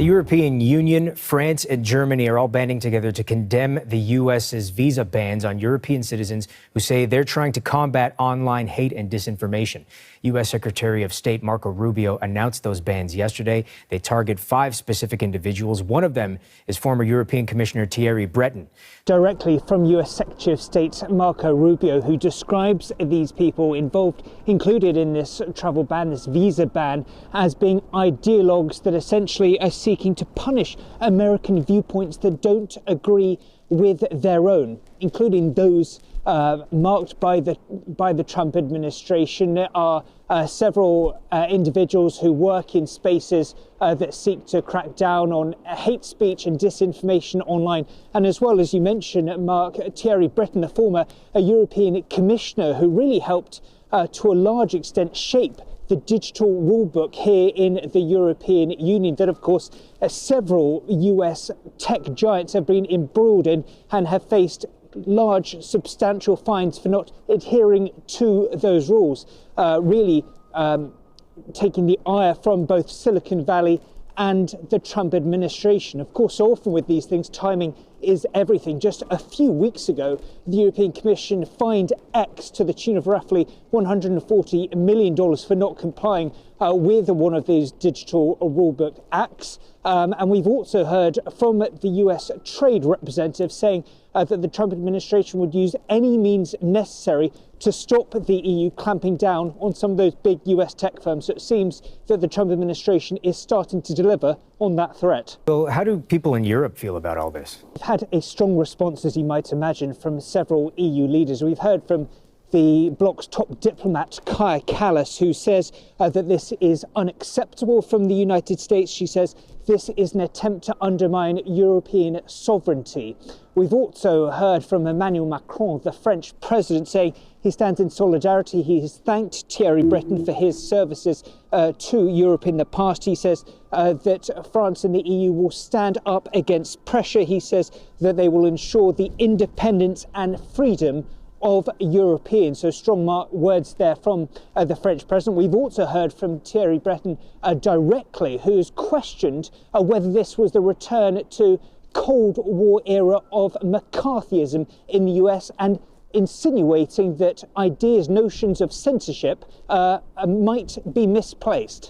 The European Union, France, and Germany are all banding together to condemn the U.S.'s visa bans on European citizens who say they're trying to combat online hate and disinformation. U.S. Secretary of State Marco Rubio announced those bans yesterday. They target 5 specific individuals. One of them is former European Commissioner Thierry Breton. Directly from U.S. Secretary of State Marco Rubio, who describes these people included in this travel ban, this visa ban, as being ideologues that essentially are seeking to punish American viewpoints that don't agree with their own, including those marked by the Trump administration. There are several individuals who work in spaces that seek to crack down on hate speech and disinformation online. And as well, as you mentioned, Mark, Thierry Breton, the former European Commissioner, who really helped to a large extent shape the digital rulebook here in the European Union that, of course, several US tech giants have been embroiled in and have faced large, substantial fines for not adhering to those rules, really taking the ire from both Silicon Valley and the Trump administration. Of course, so often with these things, timing is everything. Just a few weeks ago, the European Commission fined X to the tune of roughly $140 million for not complying with one of these digital rulebook acts. And we've also heard from the US trade representative saying that the Trump administration would use any means necessary to stop the EU clamping down on some of those big US tech firms. So it seems that the Trump administration is starting to deliver on that threat. So how do people in Europe feel about all this? We've had a strong response, as you might imagine, from several EU leaders. We've heard from the bloc's top diplomat, Kaja Kallas, who says that this is unacceptable from the United States. She says this is an attempt to undermine European sovereignty. We've also heard from Emmanuel Macron, the French president, saying he stands in solidarity. He has thanked Thierry Breton for his services to Europe in the past. He says that France and the EU will stand up against pressure. He says that they will ensure the independence and freedom of Europeans. So strong words there from the French president. We've also heard from Thierry Breton directly, who's questioned whether this was the return to Cold War era of McCarthyism in the US, and insinuating that ideas, notions of censorship might be misplaced.